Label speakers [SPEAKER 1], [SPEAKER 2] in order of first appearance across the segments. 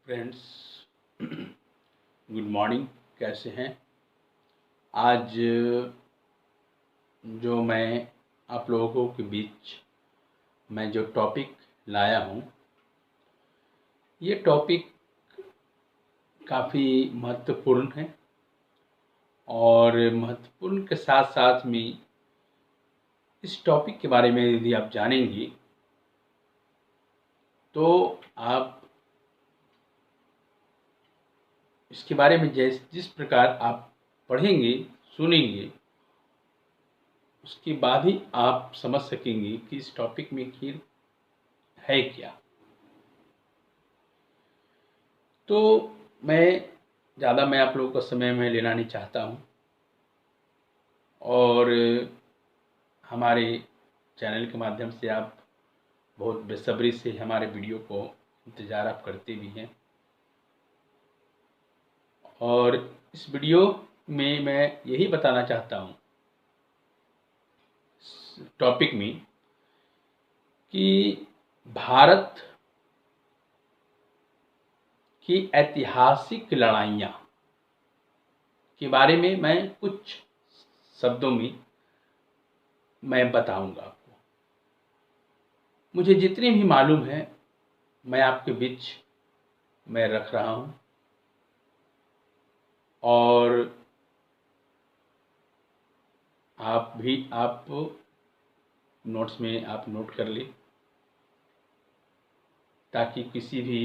[SPEAKER 1] Friends, good morning. कैसे हैं? आज जो मैं आप लोगों के बीच मैं जो टॉपिक लाया हूँ, ये टॉपिक काफ़ी महत्वपूर्ण है और महत्वपूर्ण के साथ साथ में इस टॉपिक के बारे में यदि आप जानेंगे तो आप इसके बारे में जिस प्रकार आप पढ़ेंगे, सुनेंगे, उसके बाद ही आप समझ सकेंगे कि इस टॉपिक में आखिर है क्या। तो मैं आप लोगों का समय में लेना नहीं चाहता हूँ और हमारे चैनल के माध्यम से आप बहुत बेसब्री से हमारे वीडियो को इंतज़ार आप करते भी हैं और इस वीडियो में मैं यही बताना चाहता हूँ टॉपिक में कि भारत की ऐतिहासिक लड़ाइयाँ के बारे में मैं कुछ शब्दों में मैं बताऊंगा आपको। मुझे जितनी भी मालूम है मैं आपके बीच में रख रहा हूँ और आप नोट्स में आप नोट कर लें ताकि किसी भी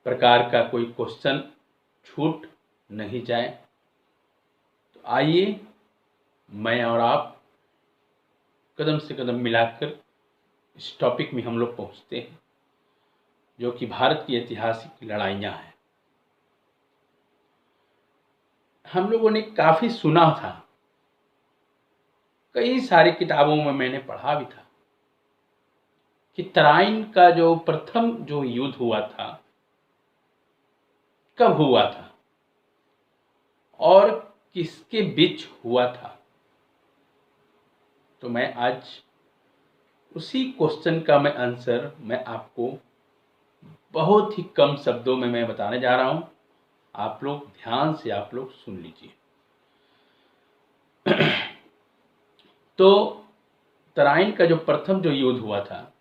[SPEAKER 1] प्रकार का कोई क्वेश्चन छूट नहीं जाए। तो आइए मैं और आप कदम से कदम मिलाकर इस टॉपिक में हम लोग पहुँचते हैं जो कि भारत की ऐतिहासिक लड़ाइयाँ हैं। हम लोगों ने काफ़ी सुना था, कई सारी किताबों में मैंने पढ़ा भी था कि तराइन का जो प्रथम जो युद्ध हुआ था कब हुआ था और किसके बीच हुआ था। तो मैं आज उसी क्वेश्चन का मैं आंसर मैं आपको बहुत ही कम शब्दों में मैं बताने जा रहा हूं। आप लोग ध्यान से आप लोग सुन लीजिए। तो तराइन का जो प्रथम जो युद्ध हुआ था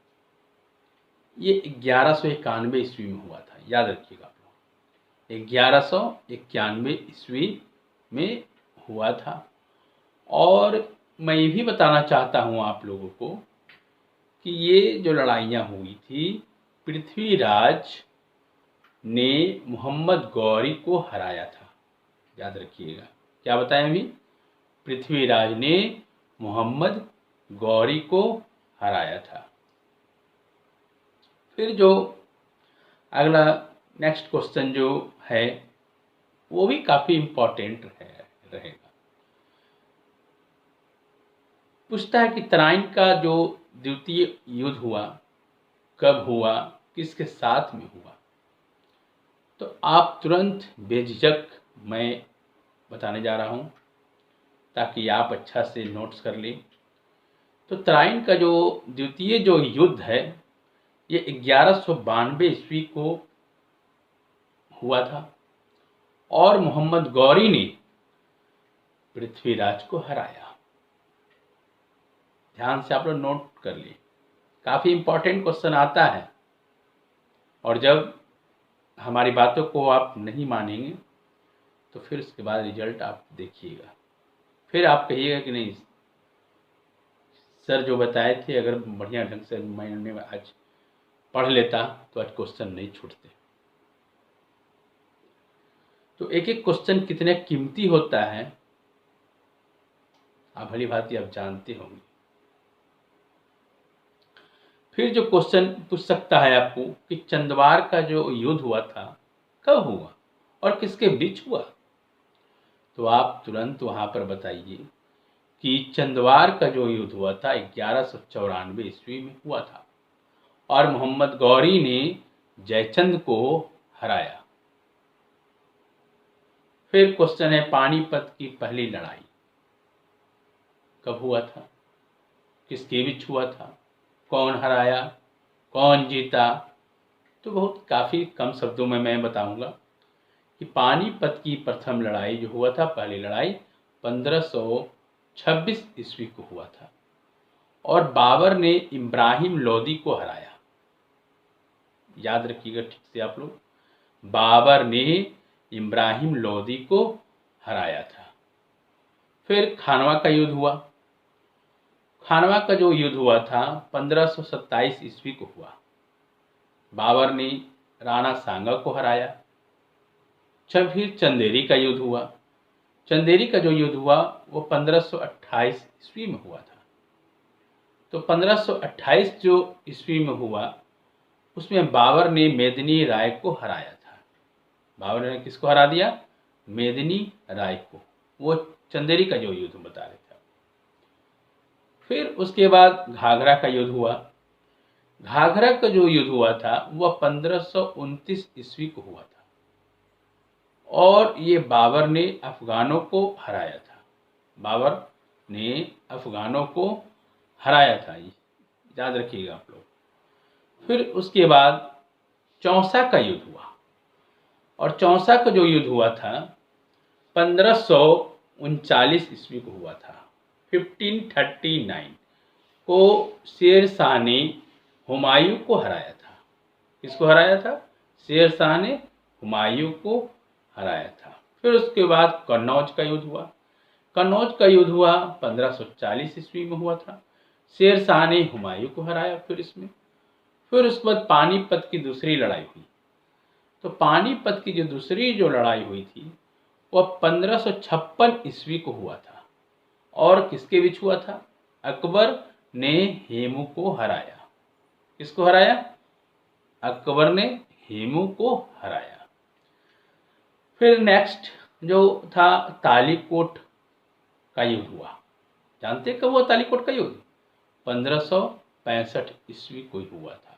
[SPEAKER 1] ये 1191 ईस्वी में हुआ था। याद रखिएगा आप लोग, 1191 ईस्वी में हुआ था। और मैं ये भी बताना चाहता हूँ आप लोगों को कि ये जो लड़ाइयाँ हुई थी, पृथ्वीराज ने मोहम्मद गौरी को हराया था। याद रखिएगा, क्या बताया अभी? पृथ्वीराज ने मोहम्मद गौरी को हराया था। फिर जो अगला नेक्स्ट क्वेश्चन जो है वो भी काफ़ी इम्पोर्टेंट रहेगा। पूछता है कि तराइन का जो द्वितीय युद्ध हुआ कब हुआ, किसके साथ में हुआ। तो आप तुरंत बेझिझक मैं बताने जा रहा हूँ ताकि आप अच्छा से नोट्स कर लें। तो तराइन का जो द्वितीय जो युद्ध है ये 1192 ईस्वी को हुआ था और मोहम्मद गौरी ने पृथ्वीराज को हराया। ध्यान से आप लोग नोट कर लिए, काफ़ी इम्पोर्टेंट क्वेश्चन आता है और जब हमारी बातों को आप नहीं मानेंगे तो फिर उसके बाद रिजल्ट आप देखिएगा, फिर आप कहिएगा कि नहीं सर जो बताए थे अगर बढ़िया ढंग से मैंने आज पढ़ लेता तो आज क्वेश्चन नहीं छूटते। तो एक एक क्वेश्चन कितने कीमती होता है आप भली भांति आप जानते होंगे। फिर जो क्वेश्चन पूछ सकता है आपको कि चंदवार का जो युद्ध हुआ था कब हुआ और किसके बीच हुआ। तो आप तुरंत वहां पर बताइए कि चंदवार का जो युद्ध हुआ था 1194 ईस्वी में हुआ था और मोहम्मद गौरी ने जयचंद को हराया। फिर क्वेश्चन है पानीपत की पहली लड़ाई कब हुआ था, किसके बीच हुआ था, कौन हराया, कौन जीता। तो बहुत काफ़ी कम शब्दों में मैं बताऊंगा कि पानीपत की प्रथम लड़ाई जो हुआ था, पहली लड़ाई 1526 ईस्वी को हुआ था और बाबर ने इब्राहिम लोदी को हराया। याद रखिएगा ठीक से आप लोग, बाबर ने इब्राहिम लोदी को हराया था। फिर खानवा का युद्ध हुआ। खानवा का जो युद्ध हुआ था 1527 ईस्वी को हुआ। बाबर ने राणा सांगा को हराया। फिर चंदेरी का युद्ध हुआ। चंदेरी का जो युद्ध हुआ वो 1528 ईस्वी में हुआ था। तो 1528 जो ईस्वी में हुआ उसमें बाबर ने मेदिनी राय को हराया था। बाबर ने किसको हरा दिया? मेदिनी राय को। वो चंदेरी का जो युद्ध बता रहे थे। फिर उसके बाद घाघरा का युद्ध हुआ। घाघरा का जो युद्ध हुआ था वह 1529 ईस्वी को हुआ था और ये बाबर ने अफगानों को हराया था। बाबर ने अफगानों को हराया था, ये याद रखिएगा आप लोग। फिर उसके बाद चौसा का युद्ध हुआ और चौसा का जो युद्ध हुआ था 1539 ईस्वी को हुआ था। 1539 को शेर शाह ने हुमायूं को हराया था। किसको हराया था? शेर शाह ने हुमायूं को हराया था। फिर उसके बाद कन्नौज का युद्ध हुआ। कन्नौज का युद्ध हुआ 1540 ईस्वी में हुआ था। शेर शाह ने हुमायूं को हराया। फिर उसके बाद पानीपत की दूसरी लड़ाई हुई। तो पानीपत की जो दूसरी लड़ाई हुई थी वह 1556 ईस्वी को हुआ था और किसके बीच हुआ था? अकबर ने हेमू को हराया। किसको हराया? अकबर ने हेमू को हराया। फिर नेक्स्ट जो था तालीकोट का युद्ध हुआ। जानते कब हुआ तालीकोट का युद्ध? 1565 ईस्वी को हुआ था।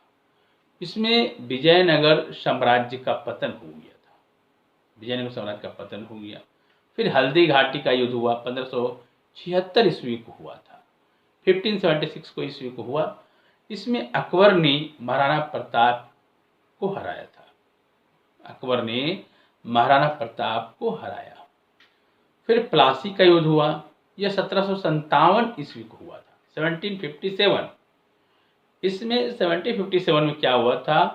[SPEAKER 1] इसमें विजयनगर साम्राज्य का पतन हो गया था। विजयनगर साम्राज्य का पतन हो गया। फिर हल्दी घाटी का युद्ध हुआ 1576 ईस्वी को हुआ था। 1576 को ईस्वी को हुआ। इसमें अकबर ने महाराणा प्रताप को हराया था। अकबर ने महाराणा प्रताप को हराया। फिर प्लासी का युद्ध हुआ। यह 1757 ईस्वी को हुआ था। 1757। इसमें 1757 में क्या हुआ था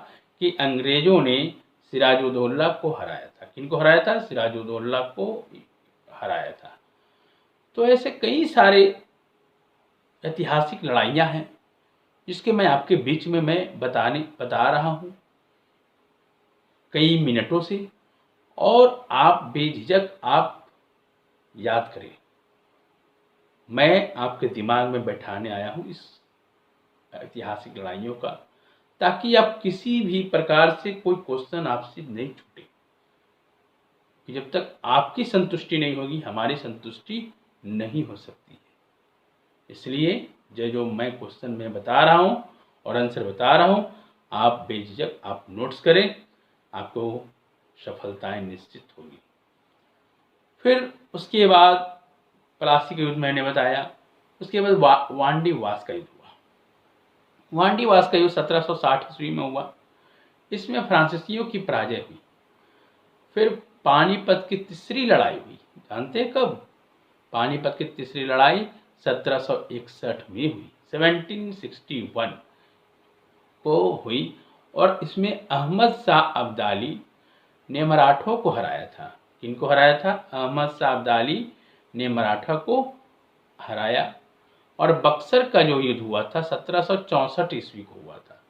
[SPEAKER 1] कि अंग्रेजों ने सिराजुद्दौला को हराया था। किनको हराया था? सिराजुद्दौला को हराया था। तो ऐसे कई सारे ऐतिहासिक लड़ाइयाँ हैं जिसके मैं आपके बीच में बता रहा हूँ कई मिनटों से, और आप बेझिझक आप याद करें। मैं आपके दिमाग में बैठाने आया हूँ इस ऐतिहासिक लड़ाइयों का, ताकि आप किसी भी प्रकार से कोई क्वेश्चन आपसे नहीं छूटे। कि जब तक आपकी संतुष्टि नहीं होगी हमारी संतुष्टि नहीं हो सकती है। इसलिए जो मैं क्वेश्चन में बता रहा हूँ और आंसर बता रहा हूँ, आप बेझिझक आप नोट्स करें, आपको सफलताएं निश्चित होगी। फिर उसके बाद प्लासी का युद्ध मैंने बताया। उसके बाद वांडीवास का युद्ध हुआ। वांडीवास का युद्ध 1760 ईस्वी में हुआ। इसमें फ्रांसीसियों की पराजय हुई। फिर पानीपत की तीसरी लड़ाई हुई। जानते हैं कब? पानीपत की तीसरी लड़ाई 1761 में हुई। 1761 को हुई और इसमें अहमद शाह अब्दाली ने मराठों को हराया था। किनको हराया था? अहमद शाह अब्दाली ने मराठा को हराया। और बक्सर का जो युद्ध हुआ था 1764 ईस्वी को हुआ था।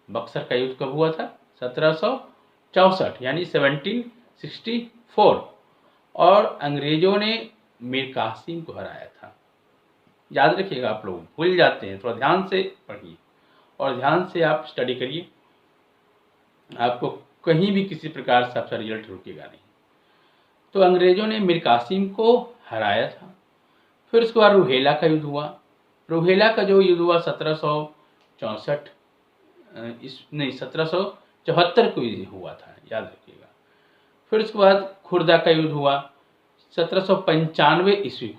[SPEAKER 1] बक्सर का युद्ध कब हुआ था? 1764 यानी 1764। और अंग्रेजों ने मीर कासिम को हराया था। याद रखिएगा, आप लोग भूल जाते हैं, थोड़ा ध्यान से पढ़िए और ध्यान से आप स्टडी करिए। आपको कहीं भी किसी प्रकार से आपका रिजल्ट रुकेगा नहीं। तो अंग्रेजों ने मीर कासिम को हराया था। फिर उसके बाद रूहेला का युद्ध हुआ। रूहेला का जो युद्ध हुआ 1774 को हुआ था, याद रखिएगा। फिर उसके बाद खुर्दा का युद्ध हुआ 1795 ईस्वी को